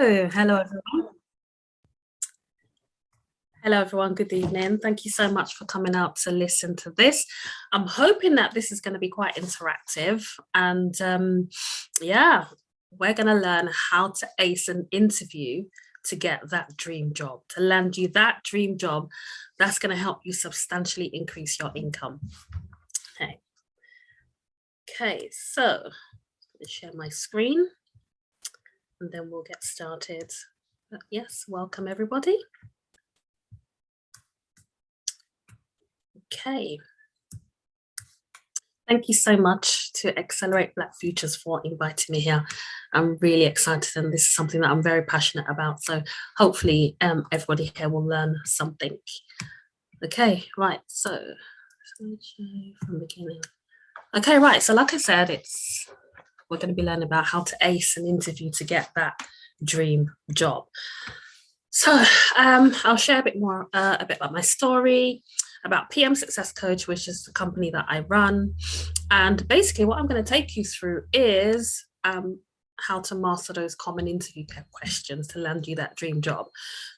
Hello everyone. Hello everyone, good evening. Thank you so much for coming out to listen to this. I'm hoping that this is going to be quite interactive and yeah, we're going to learn how to ace an interview to get that dream job, to land you that dream job that's going to help you substantially increase your income. Okay, so let me share my screen and then we'll get started. Yes, welcome everybody. Okay. Thank you so much to Accelerate Black Futures for inviting me here. I'm really excited and this is something that I'm very passionate about. So hopefully everybody here will learn something. Okay, right, so from beginning. Okay, right, so like I said, we're going to be learning about how to ace an interview to get that dream job. So I'll share a bit about my story, about PM Success Coach, which is the company that I run. And basically what I'm going to take you through is how to master those common interview questions to land you that dream job.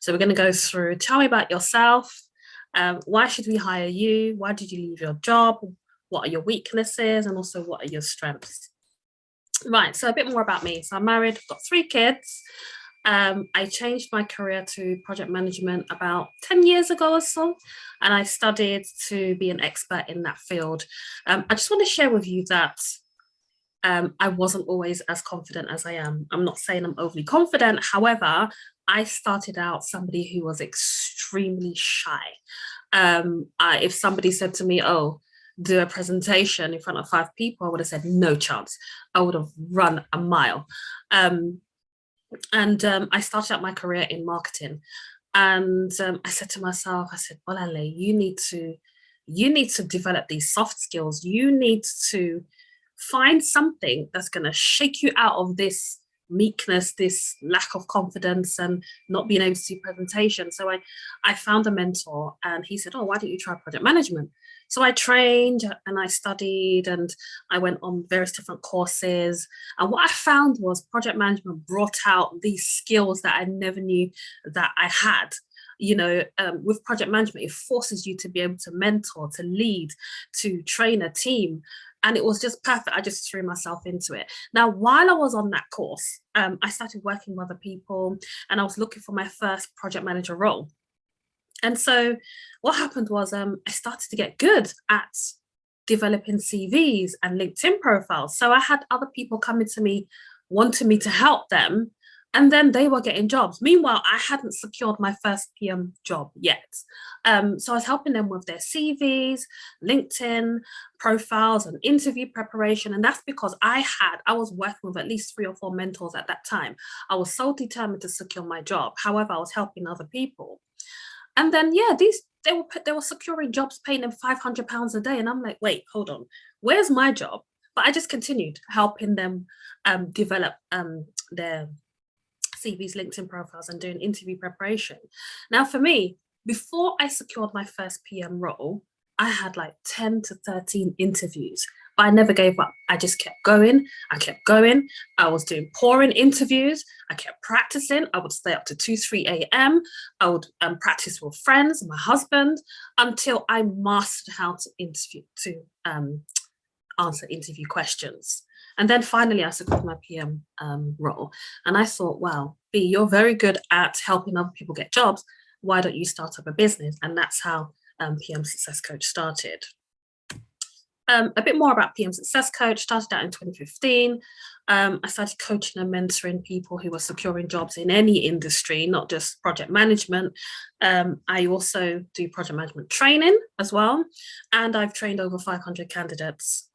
So we're going to go through, tell me about yourself. Why should we hire you? Why did you leave your job? What are your weaknesses? And also what are your strengths? Right, so a bit more about me. So I'm married, I've got 3 kids. I changed my career to project management about 10 years ago or so, and I studied to be an expert in that field. I just want to share with you that I wasn't always as confident as I am. I'm not saying I'm overly confident. However, I started out somebody who was extremely shy. If somebody said to me, oh, do a presentation in front of 5 people, I would have said no chance. I would have run a mile. I started out my career in marketing, and I said to myself, I said, Bolanle, you need to develop these soft skills. You need to find something that's going to shake you out of this meekness, this lack of confidence and not being able to do presentation. So I found a mentor and he said, oh, why don't you try project management? So I trained and I studied and I went on various different courses. And what I found was project management brought out these skills that I never knew that I had. You know, with project management, it forces you to be able to mentor, to lead, to train a team. And it was just perfect. I just threw myself into it. Now, while I was on that course, I started working with other people and I was looking for my first project manager role. And so what happened was I started to get good at developing CVs and LinkedIn profiles. So I had other people coming to me, wanting me to help them. And then they were getting jobs. Meanwhile, I hadn't secured my first PM job yet. So I was helping them with their CVs, LinkedIn profiles and interview preparation. And that's because I was working with at least 3 or 4 mentors at that time. I was so determined to secure my job. However, I was helping other people. And then, yeah, they were securing jobs, paying them £500 a day. And I'm like, wait, hold on, where's my job? But I just continued helping them develop their CVs, LinkedIn profiles and doing interview preparation. Now, for me, before I secured my first PM role, I had like 10 to 13 interviews, but I never gave up. I just kept going. I was doing pouring interviews. I kept practicing. I would stay up to 2, 3 a.m. I would practice with friends, my husband, until I mastered how to answer interview questions. And then finally, I secured my PM role. And I thought, wow, B, you're very good at helping other people get jobs. Why don't you start up a business? And that's how PM Success Coach started. A bit more about PM Success Coach. Started out in 2015. I started coaching and mentoring people who were securing jobs in any industry, not just project management. I also do project management training as well. And I've trained over 500 candidates.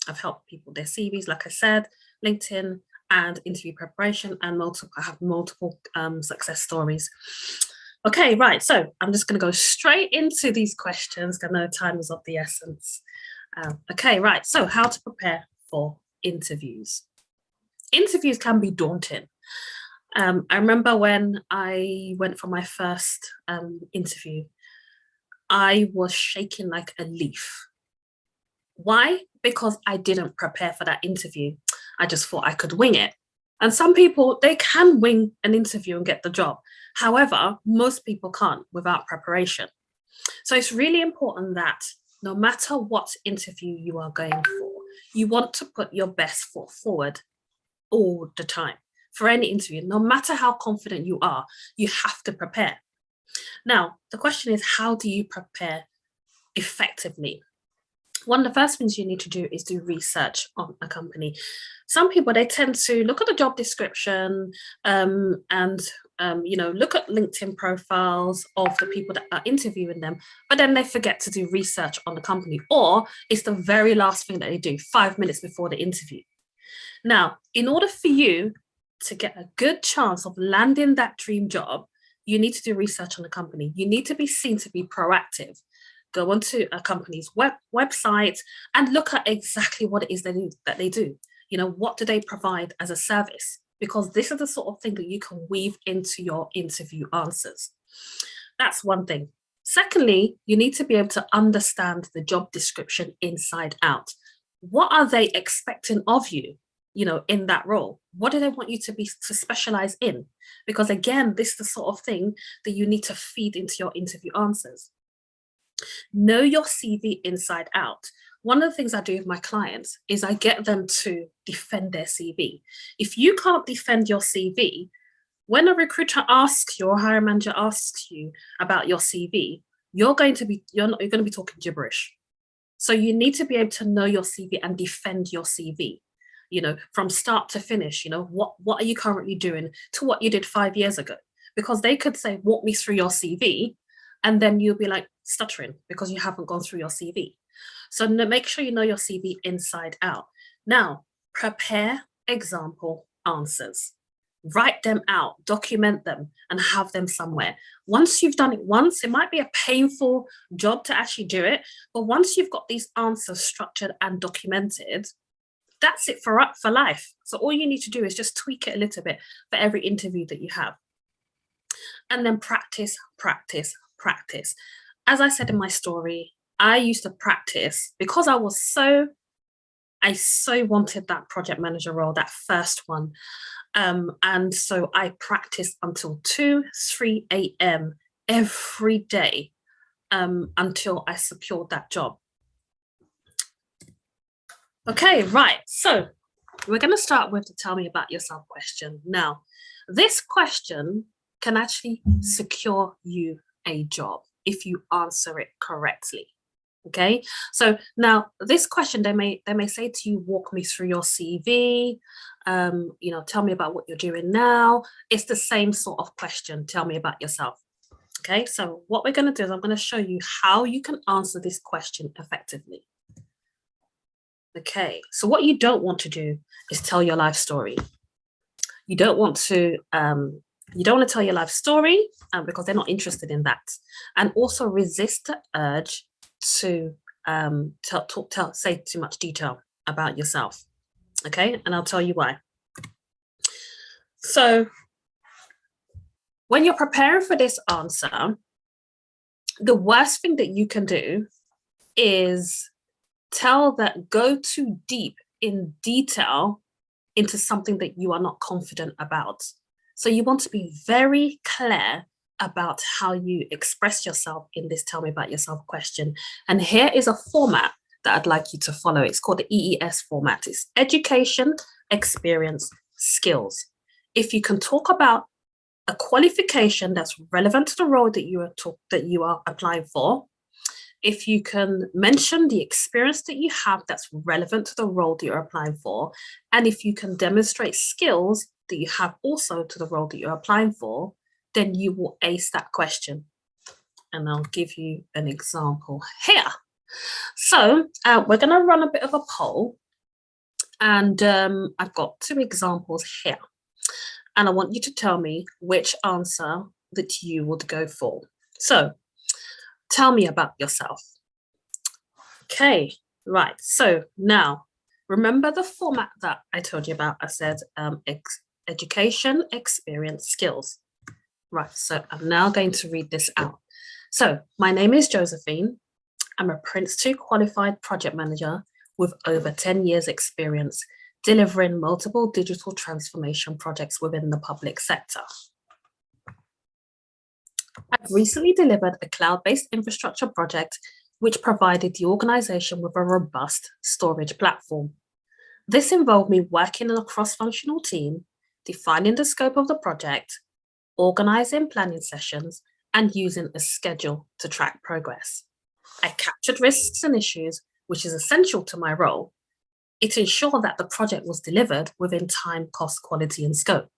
I've helped people with their CVs, like I said, LinkedIn and interview preparation, and I have multiple success stories. Okay, right. So I'm just going to go straight into these questions. I know time is of the essence. Okay, right. So how to prepare for interviews. Interviews can be daunting. I remember when I went for my first interview, I was shaking like a leaf. Why? Because I didn't prepare for that interview. I just thought I could wing it. And some people, they can wing an interview and get the job. However, most people can't without preparation. So it's really important that no matter what interview you are going for, you want to put your best foot forward all the time. For any interview, no matter how confident you are, you have to prepare. Now, the question is, how do you prepare effectively? One of the first things you need to do is do research on a company. Some people, they tend to look at the job description and look at LinkedIn profiles of the people that are interviewing them, but then they forget to do research on the company, or it's the very last thing that they do 5 minutes before the interview. Now, in order for you to get a good chance of landing that dream job, you need to do research on the company. You need to be seen to be proactive. Go onto a company's website and look at exactly what it is that they do. What do they provide as a service? Because this is the sort of thing that you can weave into your interview answers. That's one thing. Secondly, you need to be able to understand the job description inside out. What are they expecting of you, in that role? What do they want you to specialize in? Because again, this is the sort of thing that you need to feed into your interview answers. Know your CV inside out. One of the things I do with my clients is I get them to defend their CV. If you can't defend your CV, when a recruiter asks you or a hiring manager asks you about your CV, you're going to be talking gibberish. So you need to be able to know your CV and defend your CV, from start to finish. What are you currently doing to what you did 5 years ago? Because they could say, walk me through your CV, and then you'll be like stuttering because you haven't gone through your CV. So make sure you know your CV inside out. Now, prepare example answers. Write them out, document them, and have them somewhere. Once you've done it once, it might be a painful job to actually do it, but once you've got these answers structured and documented, that's it for life. So all you need to do is just tweak it a little bit for every interview that you have. And then practice, practice, practice. As I said in my story, I used to practice because I so wanted that project manager role, that first one. And so I practiced until 2, 3 a.m. every day until I secured that job. Okay, right. So we're going to start with the tell me about yourself question. Now, this question can actually secure you a job if you answer it correctly. Okay, so now this question, they may say to you, walk me through your CV, tell me about what you're doing now. It's the same sort of question, tell me about yourself. Okay, so what we're going to do is I'm going to show you how you can answer this question effectively. Okay, so what you don't want to do is tell your life story. You don't want to tell your life story because they're not interested in that. And also resist the urge to say too much detail about yourself. Okay, and I'll tell you why. So when you're preparing for this answer, the worst thing that you can do is go too deep in detail into something that you are not confident about. So you want to be very clear about how you express yourself in this tell me about yourself question. And here is a format that I'd like you to follow. It's called the EES format. It's education, experience, skills. If you can talk about a qualification that's relevant to the role that you are applying for, if you can mention the experience that you have that's relevant to the role that you're applying for, and if you can demonstrate skills that you have also to the role that you're applying for, then you will ace that question. And I'll give you an example here. So we're going to run a bit of a poll, and I've got 2 examples here. And I want you to tell me which answer that you would go for. So tell me about yourself. Okay, right. So now, remember the format that I told you about. I said education, experience, skills. Right, so I'm now going to read this out. So my name is Josephine. I'm a Prince 2 qualified project manager with over 10 years experience delivering multiple digital transformation projects within the public sector. I've recently delivered a cloud-based infrastructure project which provided the organization with a robust storage platform. This involved me working in a cross-functional team, defining the scope of the project, organizing planning sessions, and using a schedule to track progress. I captured risks and issues, which is essential to my role. It ensured that the project was delivered within time, cost, quality, and scope.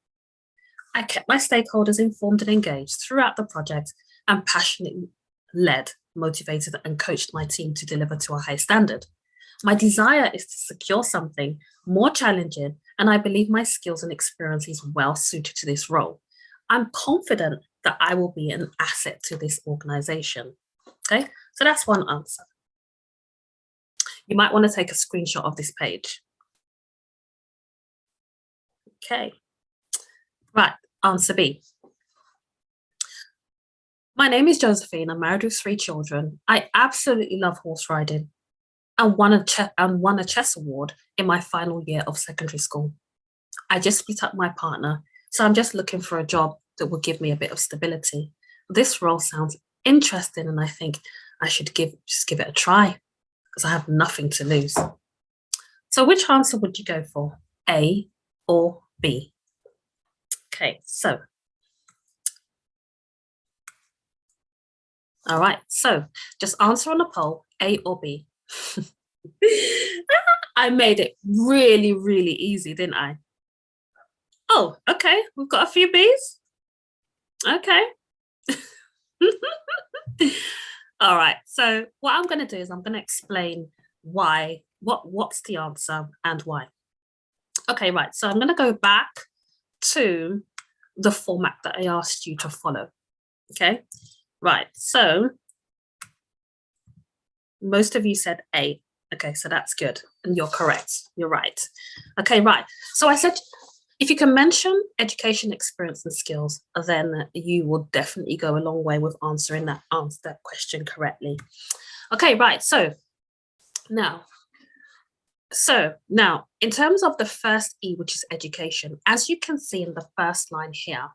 I kept my stakeholders informed and engaged throughout the project and passionately led, motivated, and coached my team to deliver to a high standard. My desire is to secure something more challenging, and I believe my skills and experience is well suited to this role. I'm confident that I will be an asset to this organization. Okay, so that's one answer. You might want to take a screenshot of this page. Okay, right, answer B. My name is Josephine. I'm married with 3 children. I absolutely love horse riding and won a chess award in my final year of secondary school. I just split up my partner, so I'm just looking for a job that will give me a bit of stability. This role sounds interesting, and I think I should just give it a try because I have nothing to lose. So which answer would you go for? A or B? Okay, so. All right, so just answer on a poll, A or B. I made it really, really easy, didn't I? Oh, okay, we've got a few Bs. Okay. All right, so what I'm going to do is I'm going to explain why, what's the answer and why. Okay, right, so I'm going to go back to the format that I asked you to follow. Okay, right, so most of you said A. Okay, so that's good. And you're correct. You're right. Okay, right. So I said, if you can mention education, experience, and skills, then you will definitely go a long way with answering that question correctly. Okay, right. So now, in terms of the first E, which is education, as you can see in the first line here,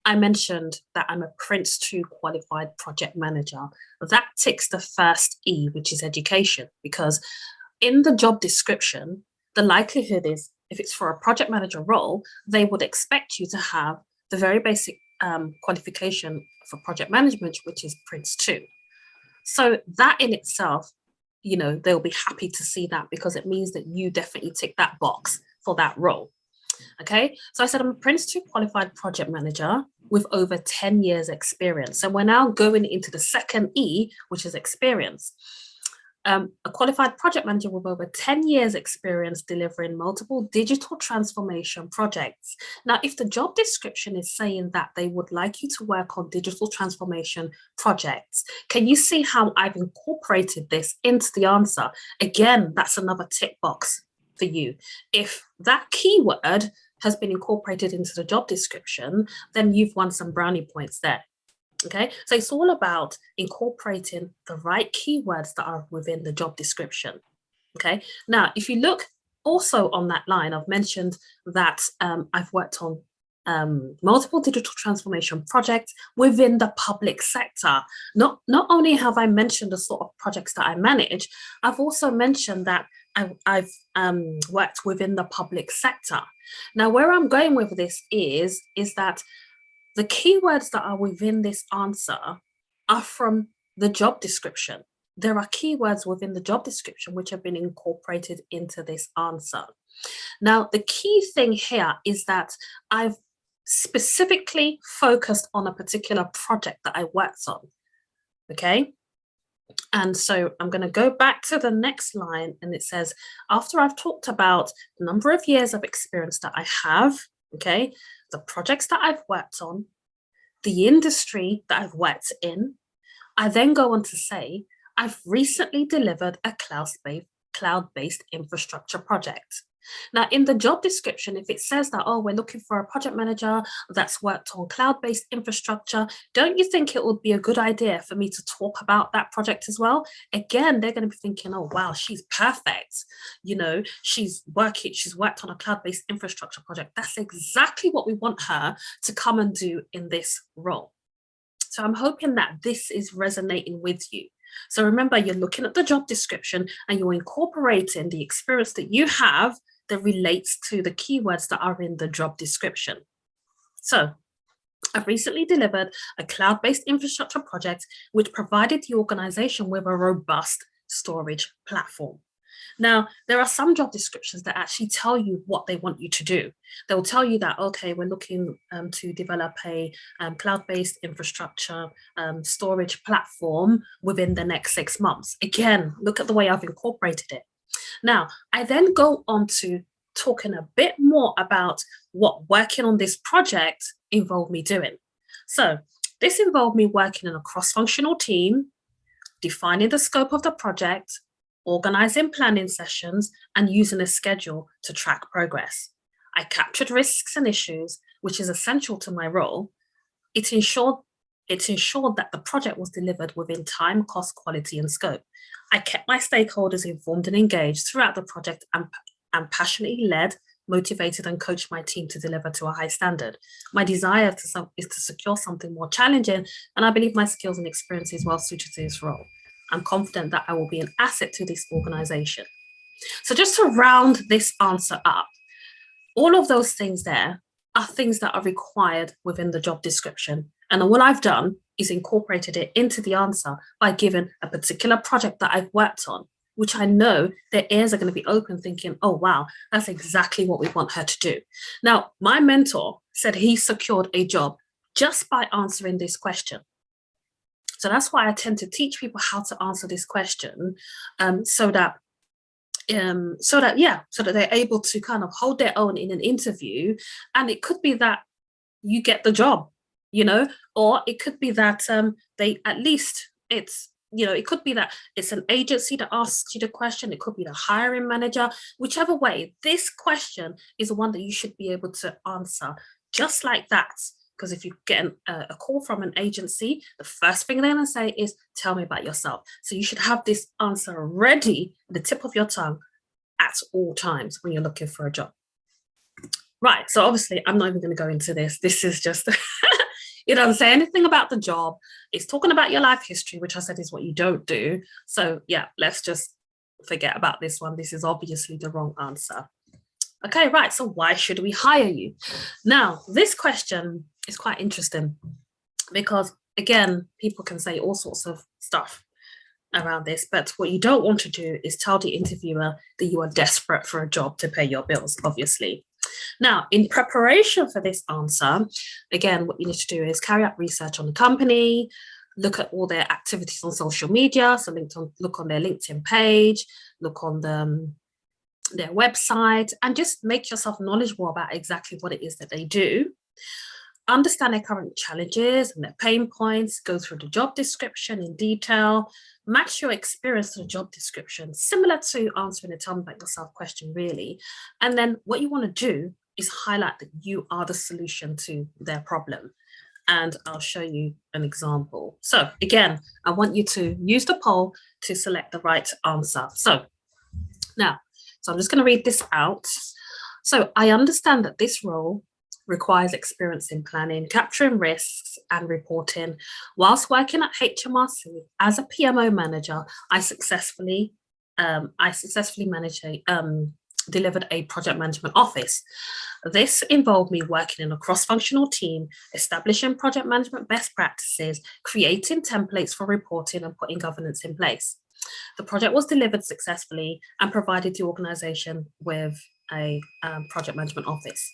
I mentioned that I'm a Prince 2 qualified project manager. That ticks the first E, which is education, because in the job description, the likelihood is if it's for a project manager role, they would expect you to have the very basic qualification for project management, which is Prince 2. So that in itself, you know, they'll be happy to see that because it means that you definitely tick that box for that role. Okay, so I said I'm a Prince 2 qualified project manager with over 10 years experience. So we're now going into the second E, which is experience. A qualified project manager with over 10 years experience delivering multiple digital transformation projects. Now, if the job description is saying that they would like you to work on digital transformation projects, can you see how I've incorporated this into the answer? Again, that's another tick box for you. If that keyword has been incorporated into the job description, then you've won some brownie points there. Okay, so it's all about incorporating the right keywords that are within the job description. Okay, now if you look also on that line, I've mentioned that I've worked on multiple digital transformation projects within the public sector. Not only have I mentioned the sort of projects that I manage, I've also mentioned that I've worked within the public sector. Now, where I'm going with this is that the keywords that are within this answer are from the job description. There are keywords within the job description which have been incorporated into this answer. Now, the key thing here is that I've specifically focused on a particular project that I worked on. Okay. And so I'm going to go back to the next line, and it says, after I've talked about the number of years of experience that I have, okay, the projects that I've worked on, the industry that I've worked in, I then go on to say, I've recently delivered a cloud-based infrastructure project. Now, in the job description, if it says that, oh, we're looking for a project manager that's worked on cloud-based infrastructure, don't you think it would be a good idea for me to talk about that project as well? Again, they're going to be thinking, oh, wow, she's perfect. You know, she's worked on a cloud-based infrastructure project. That's exactly what we want her to come and do in this role. So I'm hoping that this is resonating with you. So remember, you're looking at the job description and you're incorporating the experience that you have that relates to the keywords that are in the job description. So I've recently delivered a cloud-based infrastructure project which provided the organization with a robust storage platform. Now, there are some job descriptions that actually tell you what they want you to do. They'll tell you that, okay, we're looking to develop a cloud-based infrastructure storage platform within the next 6 months. Again, look at the way I've incorporated it. Now, I then go on to talking a bit more about what working on this project involved me doing. So this involved me working in a cross-functional team, defining the scope of the project, organizing planning sessions, and using a schedule to track progress. I captured risks and issues, which is essential to my role. It ensured that the project was delivered within time, cost, quality, and scope. I kept my stakeholders informed and engaged throughout the project and passionately led, motivated, and coached my team to deliver to a high standard. My desire is to secure something more challenging, and I believe my skills and experience is well suited to this role. I'm confident that I will be an asset to this organization. So just to round this answer up, all of those things there are things that are required within the job description. And then what I've done is incorporated it into the answer by giving a particular project that I've worked on, which I know their ears are going to be open thinking, oh, wow, that's exactly what we want her to do. Now, my mentor said he secured a job just by answering this question. So that's why I tend to teach people how to answer this question, so that they're able to kind of hold their own in an interview. And it could be that you get the job, you know, or it could be that it could be that it's an agency that asks you the question. It could be the hiring manager. Whichever way, this question is the one that you should be able to answer just like that. Because if you get a call from an agency, the first thing they're going to say is, tell me about yourself. So you should have this answer ready at the tip of your tongue at all times when you're looking for a job. Right. So obviously, I'm not even going to go into this. This is just, it doesn't say anything about the job. It's talking about your life history, which I said is what you don't do. So yeah, let's just forget about this one. This is obviously the wrong answer. Okay, right. So why should we hire you? Now, this question is quite interesting because, again, people can say all sorts of stuff around this, but what you don't want to do is tell the interviewer that you are desperate for a job to pay your bills, obviously. Now, in preparation for this answer, again, what you need to do is carry out research on the company, look at all their activities on social media, so look on their LinkedIn page, look on their website, and just make yourself knowledgeable about exactly what it is that they do. Understand their current challenges and their pain points, go through the job description in detail, match your experience to the job description, similar to answering a tell me about yourself question, really. And then what you want to do is highlight that you are the solution to their problem. And I'll show you an example. So again, I want you to use the poll to select the right answer. So I'm just going to read this out. So I understand that this role requires experience in planning, capturing risks, and reporting. Whilst working at HMRC as a PMO manager, I successfully delivered a project management office. This involved me working in a cross-functional team, establishing project management best practices, creating templates for reporting, and putting governance in place. The project was delivered successfully and provided the organization with a project management office.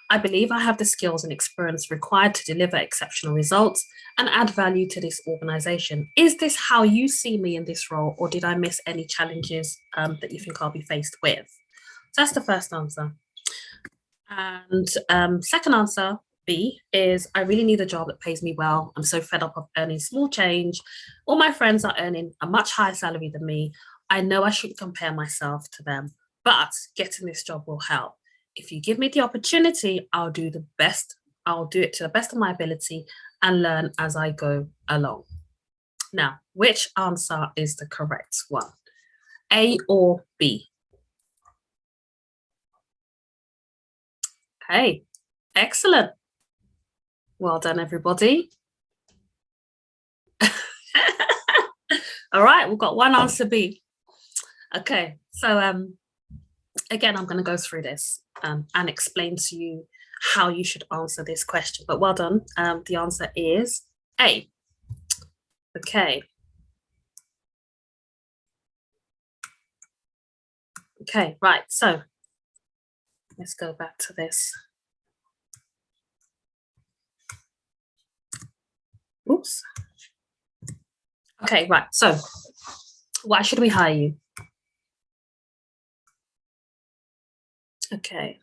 I believe I have the skills and experience required to deliver exceptional results and add value to this organization. Is this how you see me in this role, or did I miss any challenges that you think I'll be faced with? So that's the first answer. And second answer, B, is I really need a job that pays me well. I'm so fed up of earning small change. All my friends are earning a much higher salary than me. I know I shouldn't compare myself to them. but getting this job will help. If you give me the opportunity, I'll do the best. I'll do it to the best of my ability and learn as I go along. Now, which answer is the correct one? A or B? Okay, excellent. Well done, everybody. All right, we've got one answer B. Okay, so again, I'm going to go through this and explain to you how you should answer this question. But well done. The answer is A. Okay. Okay, right. So let's go back to this. Oops. Okay, right. So why should we hire you? Okay.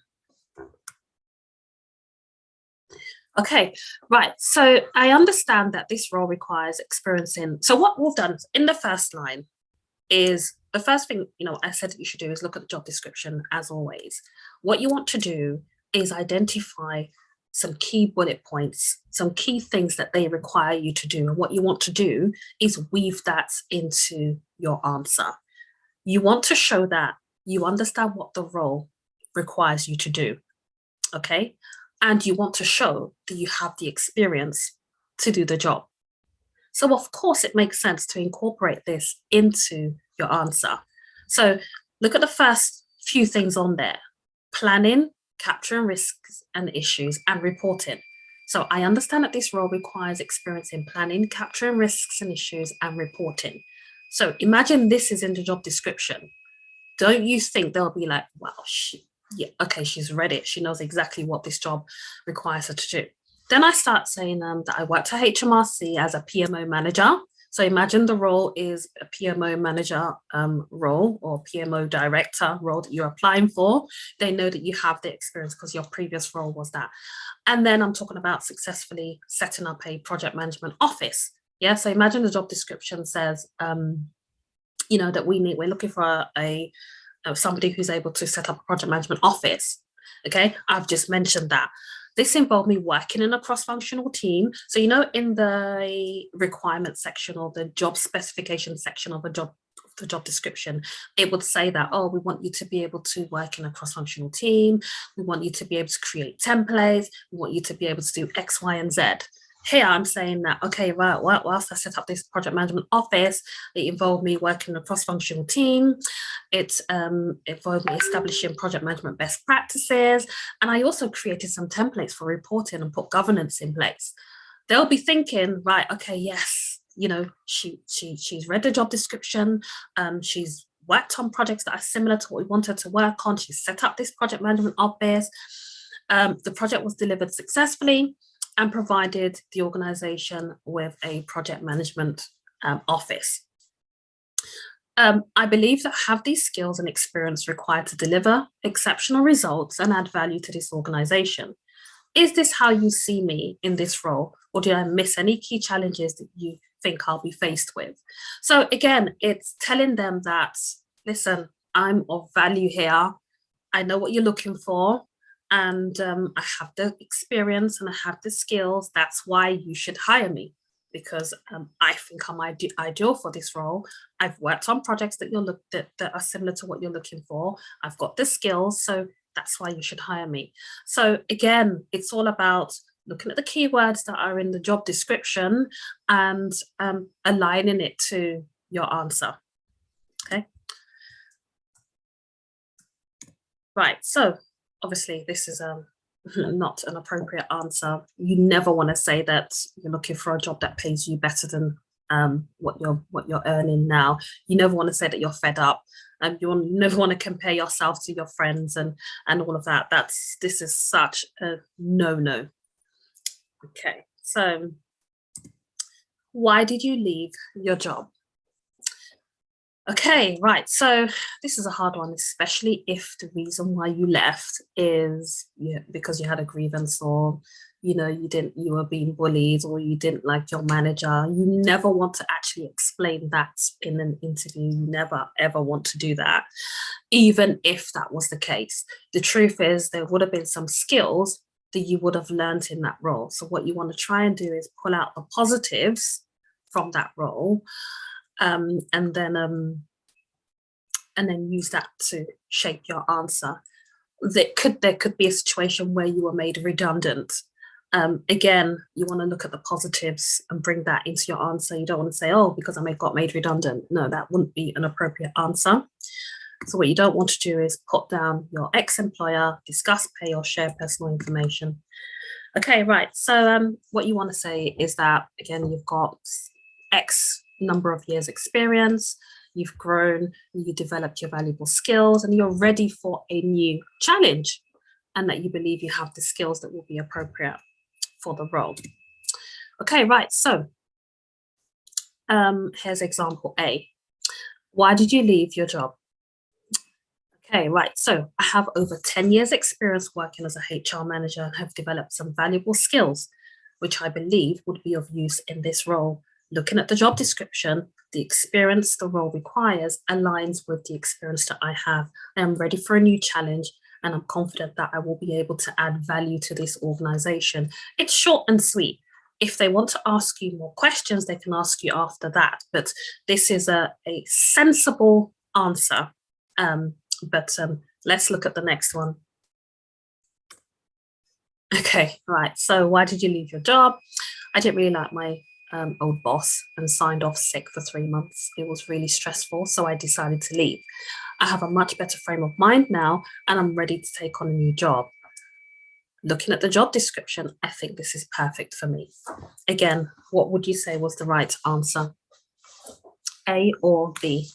Okay, right. So I understand that this role requires experience in. So what we've done in the first line is the first thing, I said that you should do is look at the job description as always. What you want to do is identify some key bullet points, some key things that they require you to do. And what you want to do is weave that into your answer. You want to show that you understand what the role requires you to do. Okay. And you want to show that you have the experience to do the job. So, of course, it makes sense to incorporate this into your answer. So, look at the first few things on there: planning, capturing risks and issues, and reporting. So, I understand that this role requires experience in planning, capturing risks and issues, and reporting. So, imagine this is in the job description. Don't you think they'll be like, wow, she's read it. She knows exactly what this job requires her to do. Then I start saying that I worked at HMRC as a PMO manager. So imagine the role is a PMO manager role or PMO director role that you're applying for. They know that you have the experience because your previous role was that. And then I'm talking about successfully setting up a project management office. Yeah. So imagine the job description says, that we're looking for a somebody who's able to set up a project management office. Okay, I've just mentioned that. This involved me working in a cross-functional team. So, in the requirements section or the job specification section of the job description, it would say that, we want you to be able to work in a cross-functional team. We want you to be able to create templates. We want you to be able to do X, Y, and Z. Here I'm saying that, okay, right, whilst I set up this project management office, it involved me working in a cross-functional team. It involved me establishing project management best practices. And I also created some templates for reporting and put governance in place. They'll be thinking, right, okay, yes, she's read the job description. She's worked on projects that are similar to what we wanted to work on. She set up this project management office. The project was delivered successfully and provided the organization with a project management office. I believe that I have these skills and experience required to deliver exceptional results and add value to this organization. Is this how you see me in this role, or did I miss any key challenges that you think I'll be faced with? So again, it's telling them that, listen, I'm of value here. I know what you're looking for. And I have the experience and I have the skills. That's why you should hire me, because I think I'm ideal for this role. I've worked on projects that that are similar to what you're looking for. I've got the skills, so that's why you should hire me. So again, it's all about looking at the keywords that are in the job description and aligning it to your answer. Okay. Right. So obviously, this is not an appropriate answer. You never want to say that you're looking for a job that pays you better than what you're earning now. You never want to say that you're fed up. You never want to compare yourself to your friends and all of that. This is such a no. Okay, so why did you leave your job? Okay, right. So this is a hard one, especially if the reason why you left is because you had a grievance or you were being bullied, or you didn't like your manager. You never want to actually explain that in an interview. You never, ever want to do that, even if that was the case. The truth is, there would have been some skills that you would have learned in that role. So what you want to try and do is pull out the positives from that role, and then use that to shape your answer. There could be a situation where you were made redundant. Again, you want to look at the positives and bring that into your answer. You don't want to say, oh, because I got made redundant. No, that wouldn't be an appropriate answer. So what you don't want to do is put down your ex-employer, discuss pay, or share personal information. Okay, right. So what you want to say is that, again, you've got X number of years experience, you've grown, you developed your valuable skills, and you're ready for a new challenge, and that you believe you have the skills that will be appropriate for the role. Okay, right. So here's example A. Why did you leave your job? Okay, right. So I have over 10 years experience working as a HR manager and have developed some valuable skills, which I believe would be of use in this role. Looking at the job description, the experience the role requires aligns with the experience that I have. I am ready for a new challenge, and I'm confident that I will be able to add value to this organization. It's short and sweet. If they want to ask you more questions, they can ask you after that. But this is a sensible answer. But let's look at the next one. Okay, right. So why did you leave your job? I didn't really like my old boss and signed off sick for 3 months. It was really stressful, so I decided to leave. I have a much better frame of mind now, and I'm ready to take on a new job. Looking at the job description, I think this is perfect for me. Again, what would you say was the right answer? A or B?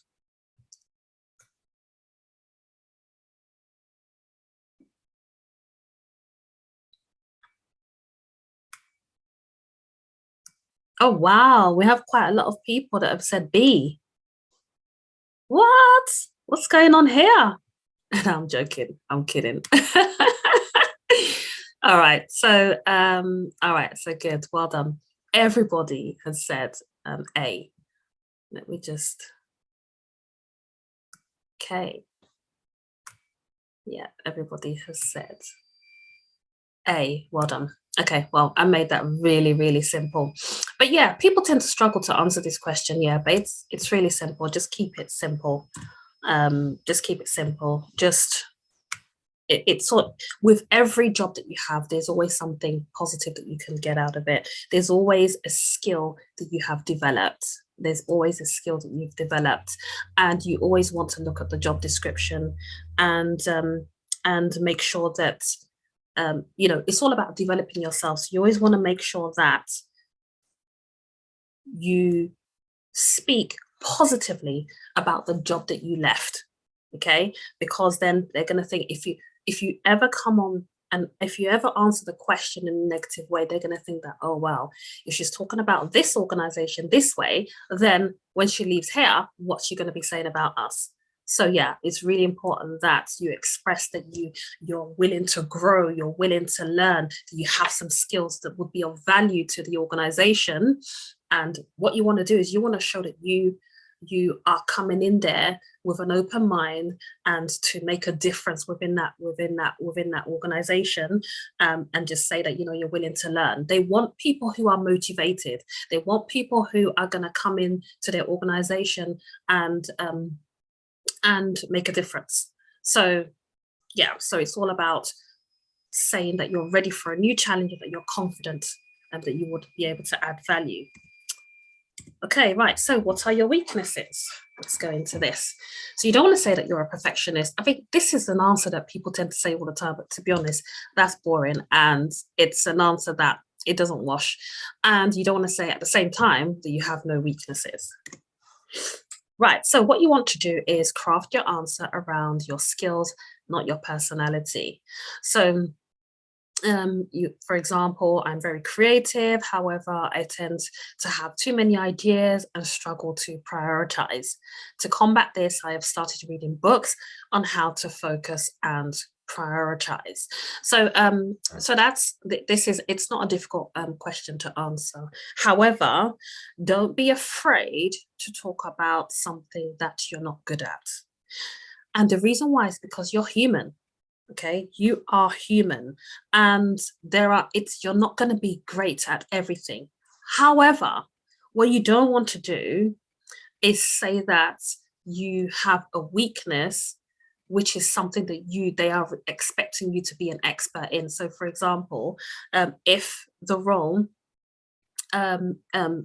Oh, wow. We have quite a lot of people that have said B. What? What's going on here? No, I'm joking. I'm kidding. All right. So, all right. So good. Well done. Everybody has said A. Let me just. Okay. Yeah, everybody has said A. Well done. Okay, well, I made that really, really simple. But yeah, people tend to struggle to answer this question. Yeah, but it's really simple. Just keep it simple. Just keep it simple. Just it's sort with every job that you have, there's always something positive that you can get out of it. There's always a skill that you have developed. There's always a skill that you've developed, and you always want to look at the job description and make sure that it's all about developing yourself. So you always want to make sure that you speak positively about the job that you left. Okay, because then they're going to think if you ever come on and if you ever answer the question in a negative way, they're going to think that, oh wow, if she's talking about this organization this way, then when she leaves here, what's she going to be saying about us? So yeah, it's really important that you express that you're willing to grow, you're willing to learn, that you have some skills that would be of value to the organization. And what you want to do is you want to show that you are coming in there with an open mind and to make a difference within that organization, and just say that you're willing to learn. They want people who are motivated. They want people who are going to come in to their organization and make a difference. So yeah, so it's all about saying that you're ready for a new challenge, that you're confident, and that you would be able to add value. Okay, right. So what are your weaknesses? Let's go into this. So you don't want to say that you're a perfectionist. I think this is an answer that people tend to say all the time, but to be honest, that's boring. And it's an answer that it doesn't wash. And you don't want to say at the same time that you have no weaknesses. Right. So what you want to do is craft your answer around your skills, not your personality. So for example, I'm very creative. However, I tend to have too many ideas and struggle to prioritize. To combat this, I have started reading books on how to focus and prioritize. So it's not a difficult question to answer. However, don't be afraid to talk about something that you're not good at. And the reason why is because you're human. Okay, you are human, and you're not going to be great at everything. However, what you don't want to do is say that you have a weakness, which is something that they are expecting you to be an expert in. So for example, if the role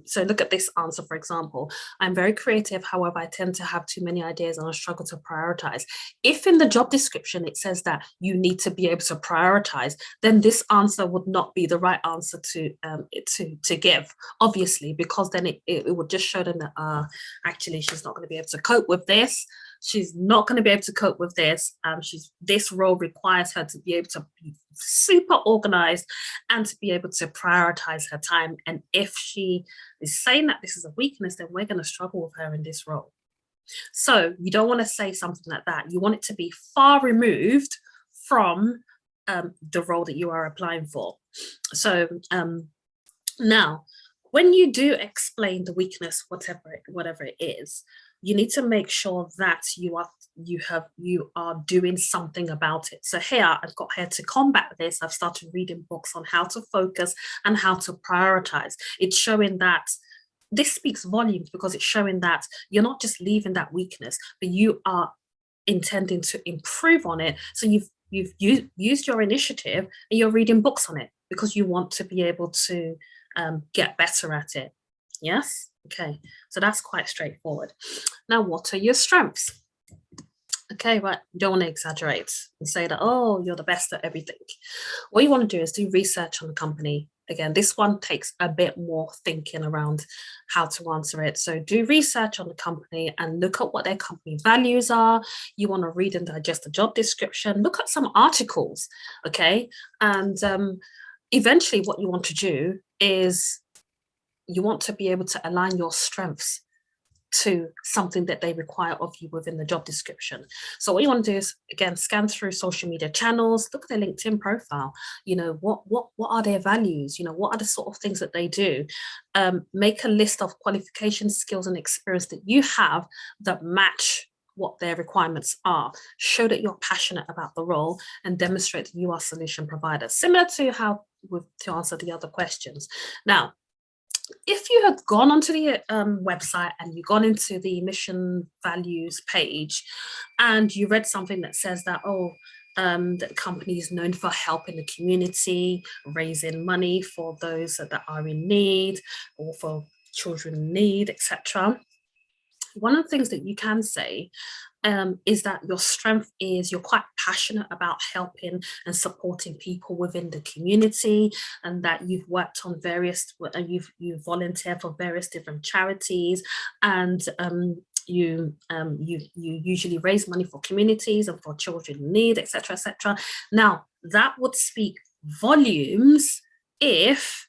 so look at this answer, for example. I'm very creative, however, I tend to have too many ideas and I struggle to prioritize. If in the job description it says that you need to be able to prioritize, then this answer would not be the right answer to give, obviously, because then it would just show them that actually she's not going to be able to cope with this. She's not going to be able to cope with this. This role requires her to be able to be super organized and to be able to prioritize her time. And if she is saying that this is a weakness, then we're going to struggle with her in this role. So you don't want to say something like that. You want it to be far removed from the role that you are applying for. So now, when you do explain the weakness, whatever it is, you need to make sure that you are doing something about it. So here I've got here to combat this. I've started reading books on how to focus and how to prioritize. It's showing that this speaks volumes, because it's showing that you're not just leaving that weakness, but you are intending to improve on it. So you've used your initiative and you're reading books on it because you want to be able to get better at it. Yes? Okay, so that's quite straightforward. Now, what are your strengths? Okay, right, you don't want to exaggerate and say that, oh, you're the best at everything. What you want to do is do research on the company. Again, this one takes a bit more thinking around how to answer it. So do research on the company and look at what their company values are. You want to read and digest the job description, look at some articles, okay? And eventually what you want to do is you want to be able to align your strengths to something that they require of you within the job description. So what you want to do is, again, scan through social media channels, look at their LinkedIn profile. You know, what are their values? You know, what are the sort of things that they do? Make a list of qualifications, skills, and experience that you have that match what their requirements are. Show that you're passionate about the role and demonstrate that you are a solution provider, similar to how to answer the other questions. Now, if you had gone onto the website and you've gone into the mission values page and you read something that says that, that company is known for helping the community, raising money for those that are in need or for children in need, etc. One of the things that you can say is that your strength is you're quite passionate about helping and supporting people within the community, and that you've worked on various, you volunteer for various different charities, and you usually raise money for communities and for children in need, etc., etc. Now, that would speak volumes if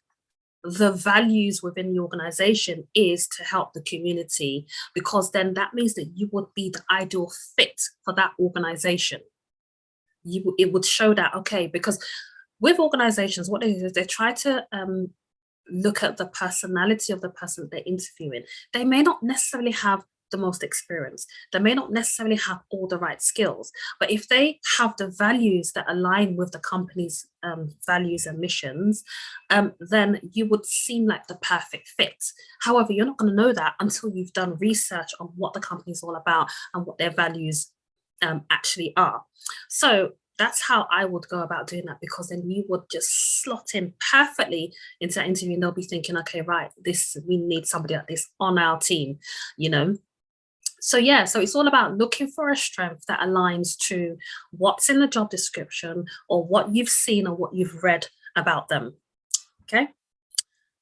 the values within the organization is to help the community, because then that means that you would be the ideal fit for that organization. It would show that, okay, because with organizations, what they do is they try to look at the personality of the person that they're interviewing. They may not necessarily have the most experience. They may not necessarily have all the right skills, but if they have the values that align with the company's values and missions, then you would seem like the perfect fit. However, you're not going to know that until you've done research on what the company is all about and what their values actually are. So that's how I would go about doing that, because then you would just slot in perfectly into that interview and they'll be thinking, okay, right, we need somebody like this on our team, you know. So yeah, so it's all about looking for a strength that aligns to what's in the job description or what you've seen or what you've read about them. Okay.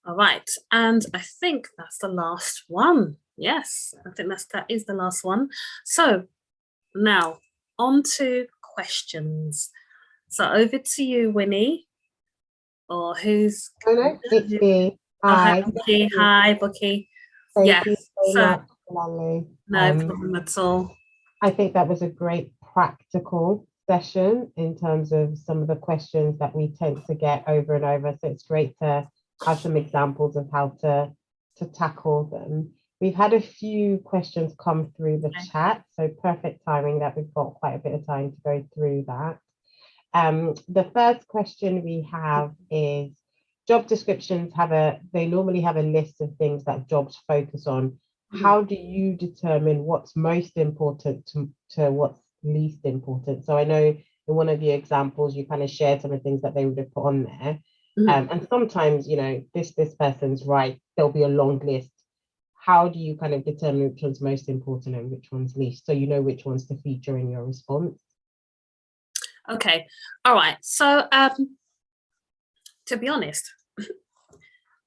All right. And I think that's the last one. Yes, I think that is the last one. So now on to questions. So over to you, Winnie. Or who's... No, it's me. Hi, Hi. Bucky. Hi, Bucky. Thank you so much, Bolanle. No problem at all. I think that was a great practical session in terms of some of the questions that we tend to get over and over. So it's great to have some examples of how to tackle them. We've had a few questions come through the chat, so perfect timing that we've got quite a bit of time to go through that. The first question we have is, job descriptions they normally have a list of things that jobs focus on. How do you determine what's most important to what's least important? So I know in one of your examples, you kind of shared some of the things that they would have put on there. And sometimes, you know, this person's right, there'll be a long list. How do you kind of determine which one's most important and which one's least, so you know which ones to feature in your response? Okay, all right. So to be honest,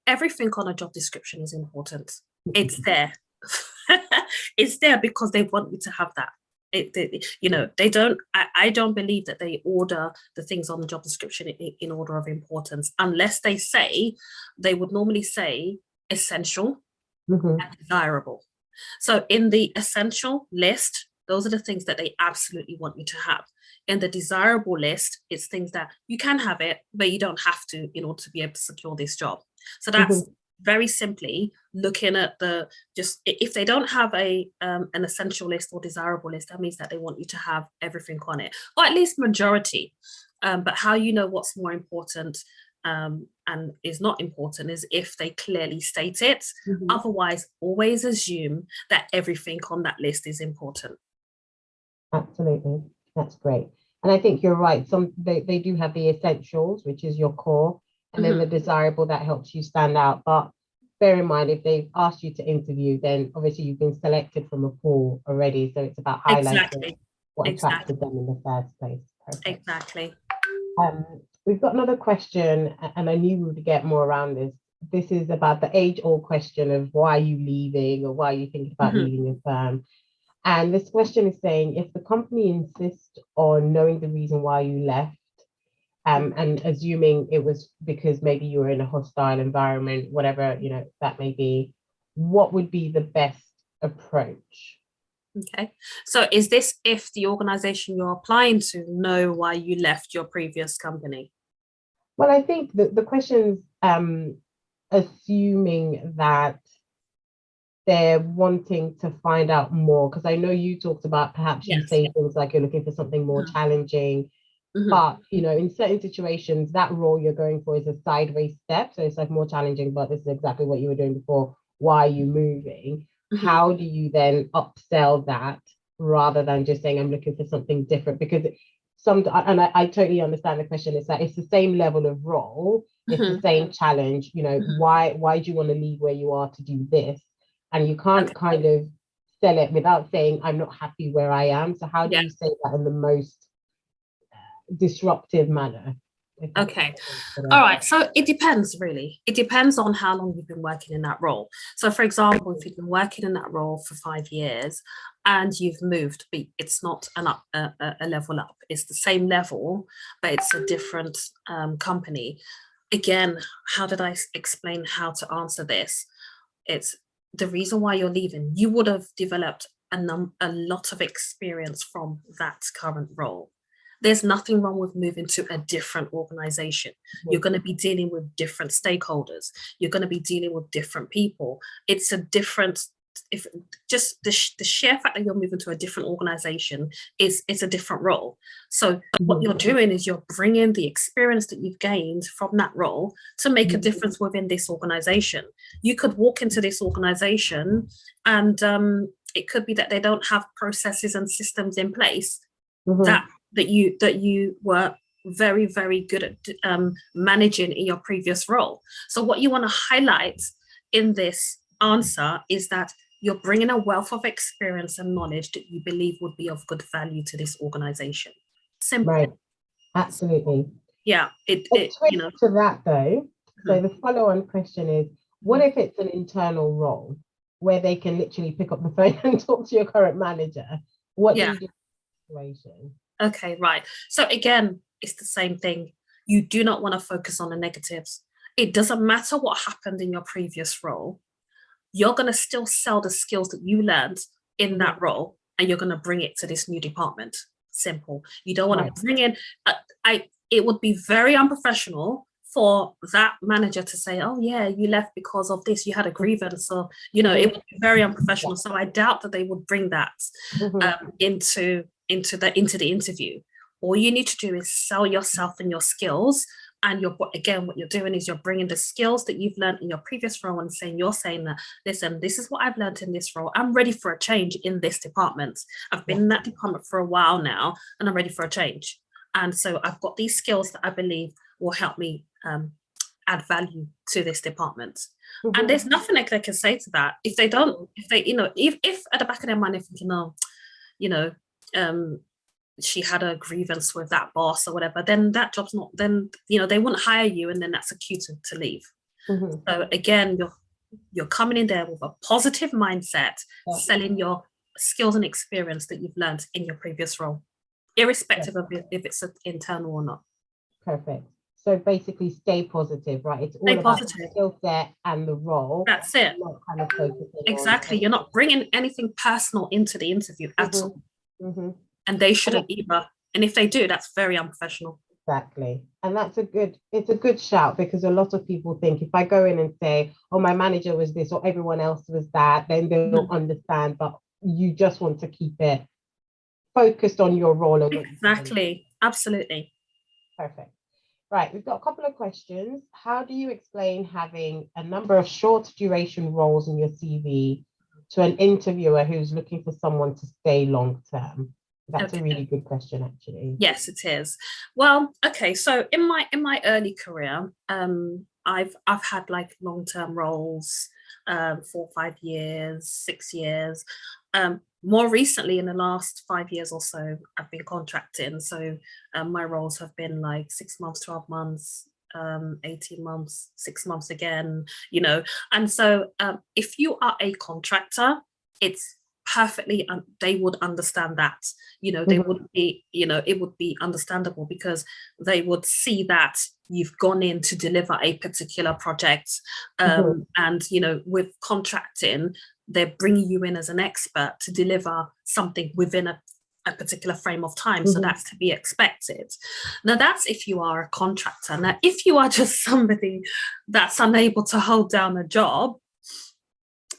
everything on a job description is important. It's there. It's there because they want you to have that. You know, they don't. I don't believe that they order the things on the job description in order of importance, unless they would normally say essential and desirable. So in the essential list, those are the things that they absolutely want you to have. In the desirable list, it's things that you can have it, but you don't have to in order to be able to secure this job. So that's very simply looking at if they don't have an essential list or desirable list, that means that they want you to have everything on it, or at least majority. But how you know what's more important and is not important is if they clearly state it. Otherwise, always assume that everything on that list is important. Absolutely, that's great. And I think you're right. They do have the essentials, which is your core, and then the desirable that helps you stand out. But bear in mind, if they've asked you to interview, then obviously you've been selected from a pool already. So it's about highlighting what attracted them in the first place. Perfect. Exactly. We've got another question, and I knew we would get more around this. This is about the age-old question of why are you leaving, or why are you thinking about leaving your firm? And this question is saying, if the company insists on knowing the reason why you left, and assuming it was because maybe you were in a hostile environment, whatever, you know, that may be, what would be the best approach? Okay, so is this if the organization you're applying to know why you left your previous company? Well, I think the question's assuming that they're wanting to find out more, because I know you talked about perhaps you say things like you're looking for something more challenging, but you know, in certain situations, that role you're going for is a sideways step. So it's like more challenging, but this is exactly what you were doing before. Why are you moving? How do you then upsell that rather than just saying I'm looking for something different? Because I totally understand the question. It's that it's the same level of role, it's the same challenge. You know, why do you want to leave where you are to do this? And you can't kind of sell it without saying I'm not happy where I am. So how do you say that in the most disruptive manner? Okay. All right. So it depends, really. It depends on how long you've been working in that role. So, for example, if you've been working in that role for 5 years and you've moved, but it's not a level up, it's the same level, but it's a different company. Again, how did I explain how to answer this? It's the reason why you're leaving. You would have developed a lot of experience from that current role. There's nothing wrong with moving to a different organization. You're going to be dealing with different stakeholders. You're going to be dealing with different people. It's a different, if just the sheer fact that you're moving to a different organization it's a different role. So what you're doing is you're bringing the experience that you've gained from that role to make a difference within this organization. You could walk into this organization and it could be that they don't have processes and systems in place that you were very, very good at managing in your previous role. So what you want to highlight in this answer is that you're bringing a wealth of experience and knowledge that you believe would be of good value to this organization. Simple. Right. Absolutely. Yeah. You know, to that though. So the follow-on question is, what if it's an internal role where they can literally pick up the phone and talk to your current manager? What do you do in that situation? Okay, right. So again, it's the same thing. You do not want to focus on the negatives. It doesn't matter what happened in your previous role. You're going to still sell the skills that you learned in that role, and you're going to bring it to this new department. simple. You don't want Right. to bring in, it would be very unprofessional for that manager to say, oh yeah, you left because of this, you had a grievance, or it would be very unprofessional. So I doubt that they would bring that into the interview. All you need to do is sell yourself and your skills. And again, what you're doing is you're bringing the skills that you've learned in your previous role and you're saying that, listen, this is what I've learned in this role. I'm ready for a change in this department. I've been in that department for a while now, and I'm ready for a change. And so I've got these skills that I believe will help me add value to this department. And there's nothing they can say to that. If they don't, if at the back of their mind they're thinking, she had a grievance with that boss or whatever, then that job's not, then they wouldn't hire you, and then that's a cue to leave. So again, you're coming in there with a positive mindset, selling your skills and experience that you've learned in your previous role, irrespective of if it's internal or not. Perfect. So basically stay positive, right? It's all about the skill set and the role. That's it. Not kind of focusing exactly. You're not bringing anything personal into the interview at all. And they shouldn't either. And if they do, that's very unprofessional. Exactly. And it's a good shout, because a lot of people think if I go in and say, oh, my manager was this or everyone else was that, then they'll understand. But you just want to keep it focused on your role. And exactly. Absolutely. Perfect. Right. We've got a couple of questions. How do you explain having a number of short duration roles in your CV to an interviewer who's looking for someone to stay long term? That's a really good question, actually. Yes, it is. Well, okay. So in my early career, I've had like long-term roles, 4 or 5 years, 6 years. More recently, in the last 5 years or so, I've been contracting. So my roles have been like 6 months, 12 months, 18 months, 6 months again, And so if you are a contractor, it's perfectly, they would understand that, they would be, it would be understandable, because they would see that you've gone in to deliver a particular project. And, with contracting, they're bringing you in as an expert to deliver something within a particular frame of time. So that's to be expected. Now, that's if you are a contractor. Now, if you are just somebody that's unable to hold down a job,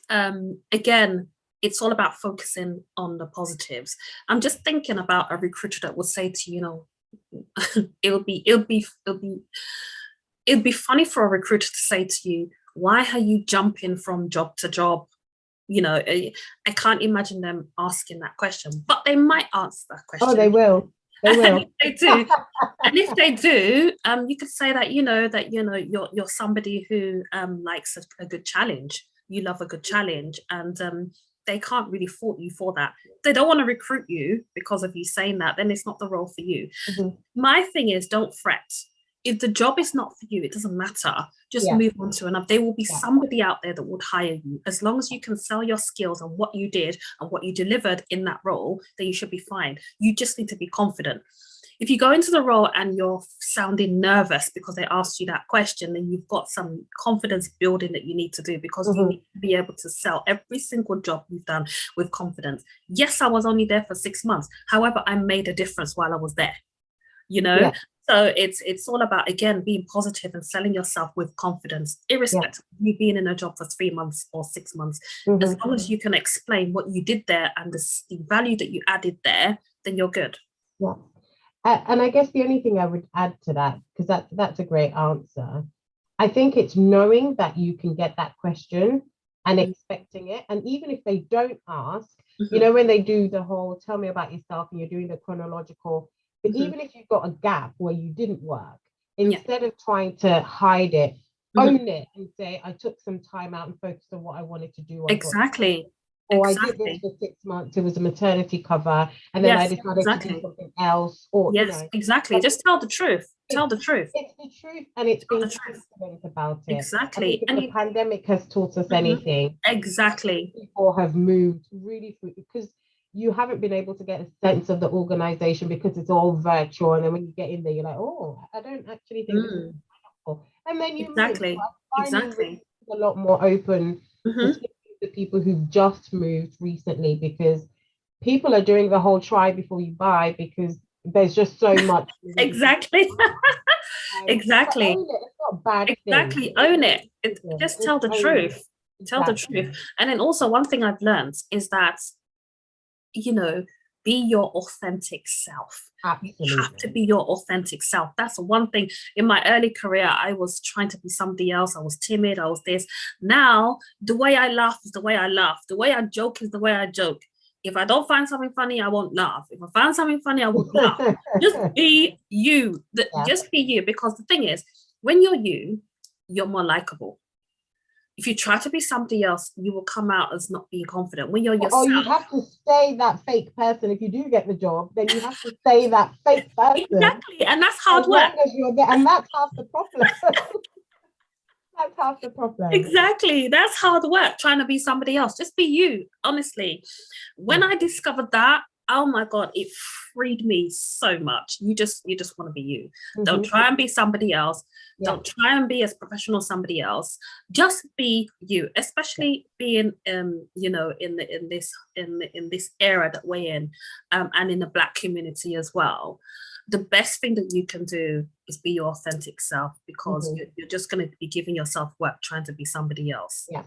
again, it's all about focusing on the positives. I'm just thinking about a recruiter that would say to you, it'll be funny for a recruiter to say to you, why are you jumping from job to job? I can't imagine them asking that question, but they might ask that question. Oh, they will. They will. They do. And if they do, you could say that, you're somebody who likes a good challenge. You love a good challenge, and they can't really fault you for that. If they don't want to recruit you because of you saying that, then it's not the role for you. My thing is, don't fret. If the job is not for you, it doesn't matter. Just move on to another. There will be somebody out there that would hire you. As long as you can sell your skills and what you did and what you delivered in that role, then you should be fine. You just need to be confident. If you go into the role and you're sounding nervous because they asked you that question, then you've got some confidence building that you need to do, because you need to be able to sell every single job you've done with confidence. Yes, I was only there for 6 months. However, I made a difference while I was there, So it's all about, again, being positive and selling yourself with confidence, irrespective of you being in a job for 3 months or 6 months. As long as you can explain what you did there and the value that you added there, then you're good. Yeah. And I guess the only thing I would add to that, because that's a great answer, I think it's knowing that you can get that question and expecting it. And even if they don't ask, when they do the whole tell me about yourself and you're doing the chronological, but even if you've got a gap where you didn't work, instead of trying to hide it, own it and say, I took some time out and focused on what I wanted to do. Exactly. Or I did this for 6 months. It was a maternity cover, and then I decided to do something else. Or exactly. Just tell the truth. Tell the truth. It's the truth, and it's being confident about it. Exactly. And the pandemic has taught us anything. Exactly. People have moved really through, because you haven't been able to get a sense of the organization because it's all virtual, and then when you get in there, you're like, oh, I don't actually think this is helpful. And then you exactly. A lot more open. To the people who've just moved recently, because people are doing the whole try before you buy because there's just so much. Exactly. Exactly. Own it. It's not a bad Exactly. thing. Own it. Just tell the truth. Tell the Exactly. truth. And then also one thing I've learned is that, you know, be your authentic self. Absolutely. You have to be your authentic self. That's one thing. In my early career, I was trying to be somebody else. I was timid. I was this. Now, the way I laugh is the way I laugh. The way I joke is the way I joke. If I don't find something funny, I won't laugh. If I find something funny, I won't laugh. Just be you. Just be you. Because the thing is, when you're you, you're more likable. If you try to be somebody else, you will come out as not being confident. When you're yourself. Oh, you have to stay that fake person. If you do get the job, then you have to stay that fake person. Exactly. And that's hard work. As you're there, and that's half the problem. That's half the problem. Exactly. That's hard work, trying to be somebody else. Just be you, honestly. When I discovered that, oh my God, it freed me so much. You just want to be you. Don't try and be somebody else. Don't try and be as professional as somebody else. Just be you, especially being you know, in this era that we're in, and in the Black community as well. The best thing that you can do is be your authentic self, because you're just going to be giving yourself work trying to be somebody else. Yeah,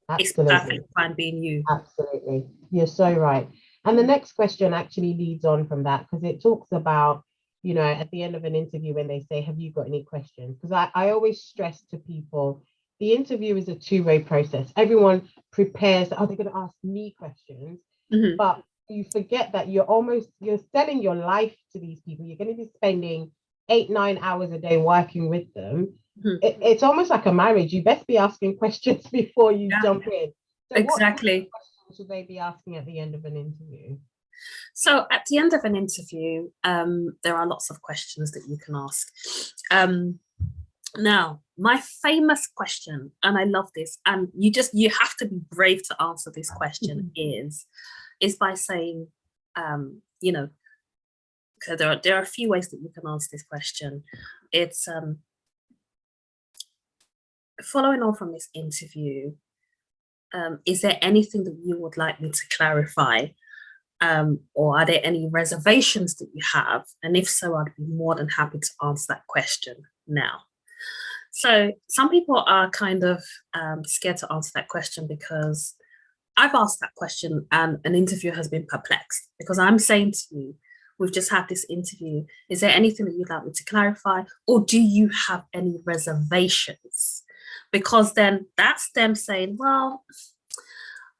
absolutely. It's perfectly fine being you. Absolutely. You're so right. And the next question actually leads on from that, because it talks about, you know, at the end of an interview when they say, have you got any questions? Because I always stress to people, the interview is a two-way process. Everyone prepares, oh, they're going to ask me questions, but you forget that you're selling your life to these people. You're going to be spending 8-9 hours a day working with them. It's almost like a marriage. You best be asking questions before you jump in. So exactly. What questions should they be asking at the end of an interview? So at the end of an interview, there are lots of questions that you can ask. Now, my famous question, and I love this, and you have to be brave to answer this question, is by saying, you know, there are a few ways that you can answer this question. It's following on from this interview, is there anything that you would like me to clarify? Or are there any reservations that you have? And if so, I'd be more than happy to answer that question now. So some people are kind of scared to answer that question, because I've asked that question and an interviewer has been perplexed, because I'm saying to you, we've just had this interview. Is there anything that you'd like me to clarify? Or do you have any reservations? Because then that's them saying, well,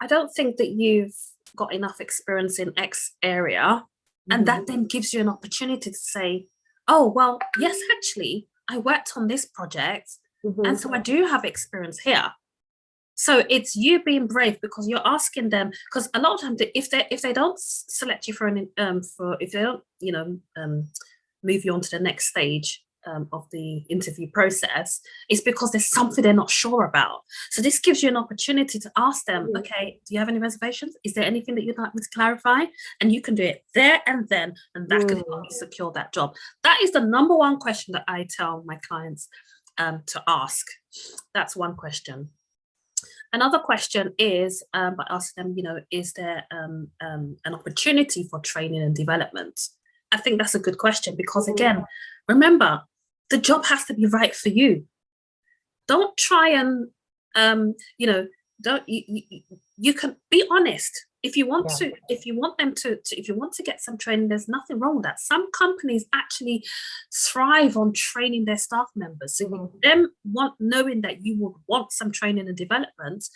I don't think that you've got enough experience in X area. And that then gives you an opportunity to say, oh, well, yes, actually, I worked on this project. And so I do have experience here. So it's you being brave, because you're asking them, because a lot of times if they don't select you for if they don't, you know, move you on to the next stage of the interview process, it's because there's something they're not sure about. So this gives you an opportunity to ask them, okay, do you have any reservations? Is there anything that you'd like me to clarify? And you can do it there and then, and that can help you secure that job. That is the number one question that I tell my clients to ask. That's one question. Another question is by asking them, you know, is there an opportunity for training and development? I think that's a good question, because again, remember, the job has to be right for you. Don't try and, you know, you can be honest. If you want to, if you want to get some training, there's nothing wrong with that. Some companies actually thrive on training their staff members. So them knowing that you would want some training and development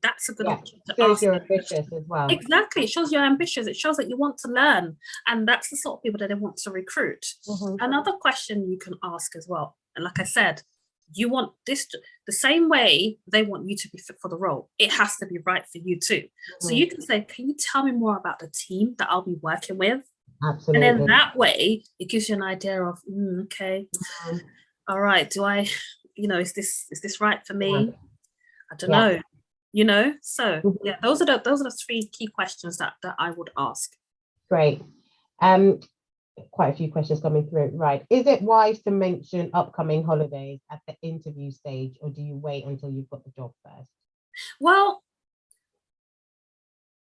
that's a good option to shows ask. You're ambitious as well. Exactly, it shows you're ambitious. It shows that you want to learn, and that's the sort of people that they want to recruit. Another question you can ask as well, and like I said, you want this the same way they want you to be fit for the role. It has to be right for you too. So you can say, can you tell me more about the team that I'll be working with? Absolutely. And then that way it gives you an idea of, okay, all right, do I, you know, is this right for me? I don't know, you know. So yeah, those are the three key questions that I would ask. Great. Quite a few questions coming through. Right. Is it wise to mention upcoming holidays at the interview stage, or do you wait until you've got the job first? Well,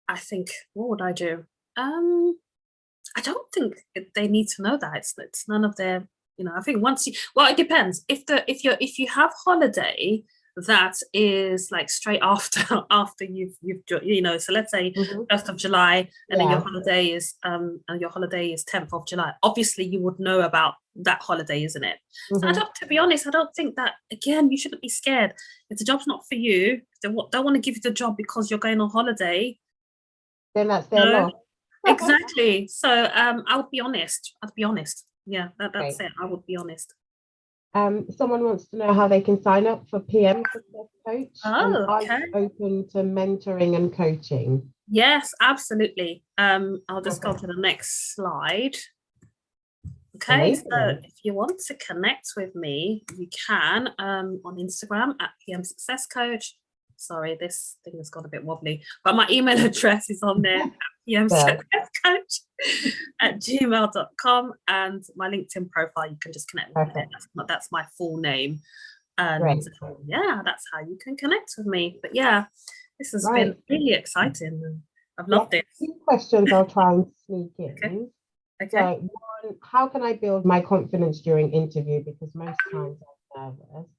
I think, what would I do? I don't think they need to know that. It's none of their, I think once you, well, it depends. If you have holiday that is like straight after after so let's say Mm-hmm. 1st of July, and then Yeah. your holiday is 10th of July. Obviously you would know about that holiday, isn't it? So Mm-hmm. to be honest, I don't think that, again, you shouldn't be scared. If the job's not for you, if they don't want to give you the job because you're going on holiday, Then that's their no, loss. exactly. So I would be honest. I'd be honest. Yeah, that's Great. it. I would be honest. Someone wants to know how they can sign up for PM Success Coach, and Oh, are okay. you open to mentoring and coaching? Yes, absolutely. I'll just go Okay. to the next slide. Okay, so Amazing. if you want to connect with me, you can on Instagram at PM Success Coach. Sorry, this thing has got a bit wobbly, but my email address is on there at pmsuccesscoach@gmail.com, and my LinkedIn profile, you can just connect with me there. Perfect. That's my full name. And Great. yeah, that's how you can connect with me. But yeah, this has Right. been really exciting. I've Yeah. loved it. 2 questions I'll try and sneak Okay. in. Okay. So, one, how can I build my confidence during interview? Because most times I'm nervous.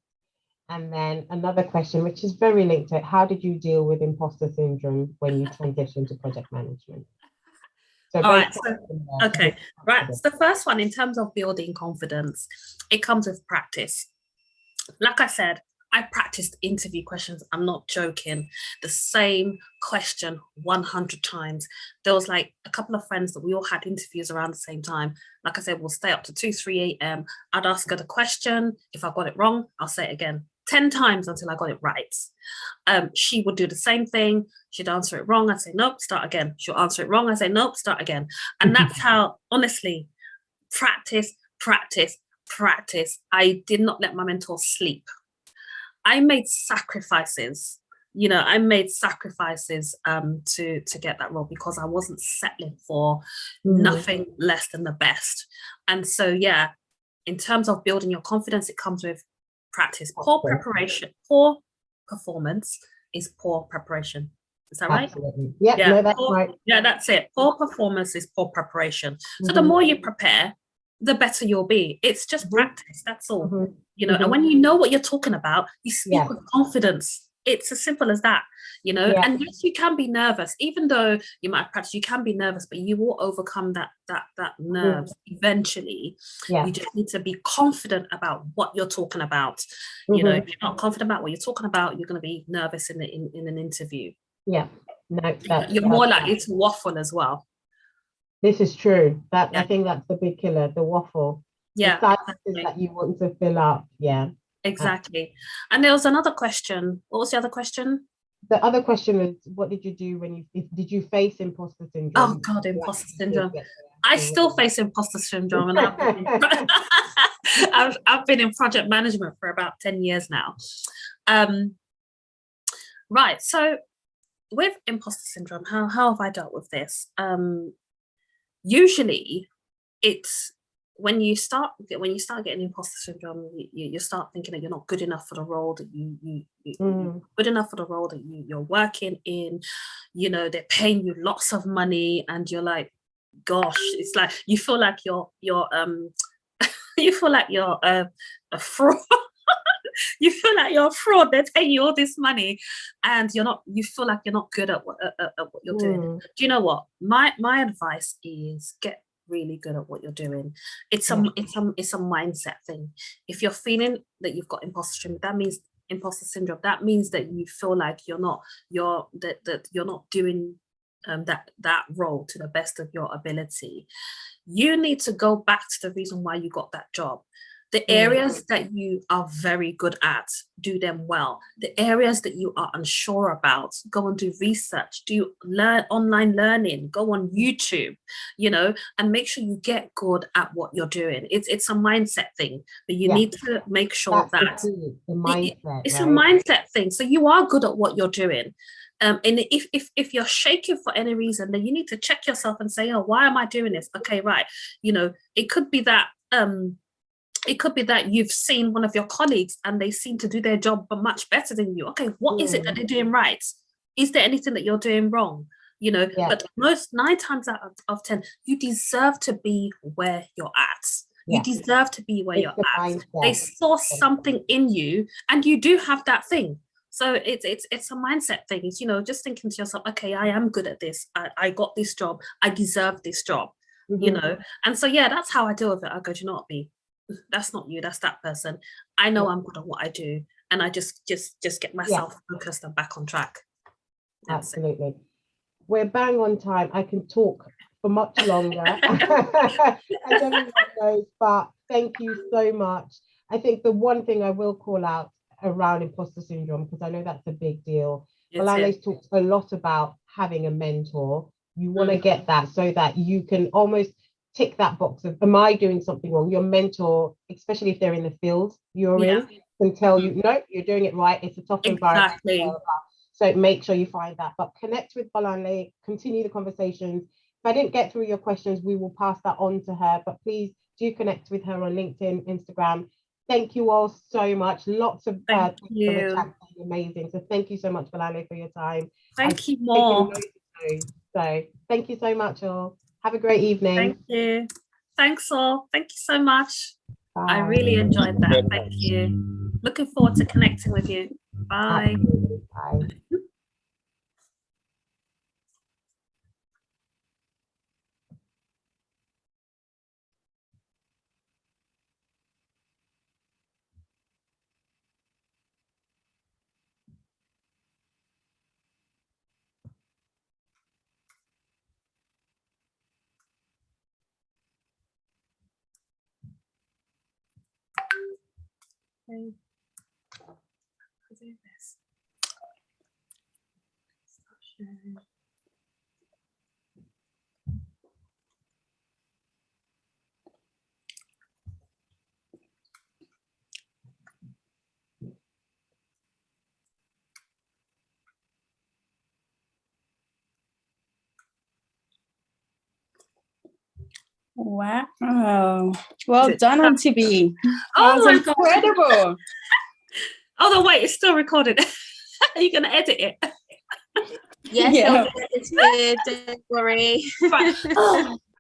And then another question, which is very linked to it, how did you deal with imposter syndrome when you transitioned to project management? So All right. both So, questions there to okay. build Right. confidence. So the first one, in terms of building confidence, it comes with practice. Like I said, I practiced interview questions. I'm not joking. The same question 100 times. There was like a couple of friends that we all had interviews around the same time. Like I said, we'll stay up to 2, 3 a.m. I'd ask her the question. If I got it wrong, I'll say it again 10 times until I got it right. She would do the same thing. She'd answer it wrong. I'd say, nope, start again. She'll answer it wrong. I say, nope, start again. And that's how, honestly, practice, practice, practice. I did not let my mentor sleep. I made sacrifices. I made sacrifices to get that role, because I wasn't settling for nothing less than the best. And so, yeah, in terms of building your confidence, it comes with practice. Poor preparation, poor performance is poor preparation. Is that right? Absolutely. Yep, Yeah. no, that's right. Yeah, that's it. Poor performance is poor preparation. So the Mhm. more you prepare, the better you'll be. It's just Mhm. practice. That's all. Mhm. And when you know what you're talking about, you speak Yeah. with confidence. It's as simple as that. Yeah. And yes, you can be nervous, even though you might have practiced, you can be nervous, but you will overcome that nerves eventually. Yeah. You just need to be confident about what you're talking about. If you're not confident about what you're talking about, you're going to be nervous in an interview. Yeah. No, You're more likely to waffle as well. This is true. I Yeah. think that's the big killer, the waffle. Yeah, The silences exactly. that you want to fill up. Yeah. Exactly. And there was another question. What was the other question? The other question is, what did you do when did you face imposter syndrome? Oh God, imposter syndrome. I still face imposter syndrome, and I've been in project management for about 10 years now. Right. So with imposter syndrome, how have I dealt with this? Usually it's when you start getting imposter syndrome, you start thinking that you're not good enough for the role that you're good enough for the role that you're working in. They're paying you lots of money, and you're like, gosh, it's like you feel like you're you feel like you're a fraud. You feel like you're a fraud. They're paying you all this money, and you feel like you're not good at what you're doing. Do you know what? My advice is get really good at what you're doing. It's a mindset thing. If you're feeling that you've got imposter syndrome, that means that you feel like you're not doing that role to the best of your ability. You need to go back to the reason why you got that job. The areas that you are very good at, do them well. The areas that you are unsure about, go and do research, online learning, go on YouTube, and make sure you get good at what you're doing. It's a mindset thing, but you need to make sure that's the mindset, it's a mindset thing. So you are good at what you're doing. And if you're shaking for any reason, then you need to check yourself and say, oh, why am I doing this? Okay, right. It could be that you've seen one of your colleagues and they seem to do their job but much better than you. Okay, what is it that they're doing right? Is there anything that you're doing wrong? you know, Yeah. but most 9 times out of 10, you deserve to be where you're at. You Yeah. deserve to be where It's you're the at. mindset. They saw something in you, and you do have that thing. So it's a mindset thing. It's, you know, just thinking to yourself, okay, I am good at this. I got this job. I deserve this job. You know, and so yeah, that's how I deal with it. I go, do you know what, B? That's not you. That's that person. I know I'm good at what I do, and I just get myself focused and back on track. That's Absolutely. We're bang on time. I can talk for much longer, as everyone knows, but thank you so much. I think the one thing I will call out around imposter syndrome, because I know that's a big deal. Bolanle's talked a lot about having a mentor. You want to get that so that you can almost tick that box of, am I doing something wrong? Your mentor, especially if they're in the field you're in, can tell you, no, you're doing it right. It's a tough environment. Blah, blah, blah. So make sure you find that, but connect with Bolanle, continue the conversations. If I didn't get through your questions, we will pass that on to her, but please do connect with her on LinkedIn, Instagram. Thank you all so much. Lots of thank you. chat, amazing. So thank you so much, Bolanle, for your time. Thank you more. So thank you so much, all. Have a great evening. Thank you. Thanks all. Thank you so much. Bye. I really enjoyed that. Thank you. Looking forward to connecting with you. Bye. Absolutely. Bye. Okay. I'll do this. Stop sharing. Wow. Well done, Auntie B. That was incredible. Oh, no, wait, it's still recorded. Are you going to edit it? Yes, yeah. Don't worry. Right. Oh,